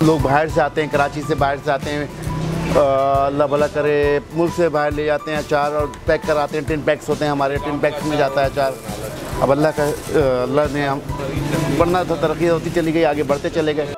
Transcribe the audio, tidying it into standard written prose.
लोग बाहर से आते हैं, कराची से बाहर से आते हैं, अल्लाह भला करे मुल्क से बाहर ले जाते हैं अचार और पैक कराते हैं। टिन पैक्स होते हैं हमारे, टिन पैक्स में जाता है अचार। अब अल्लाह ने हम बढ़ना था, तरक्की होती चली गई, आगे बढ़ते चले गए।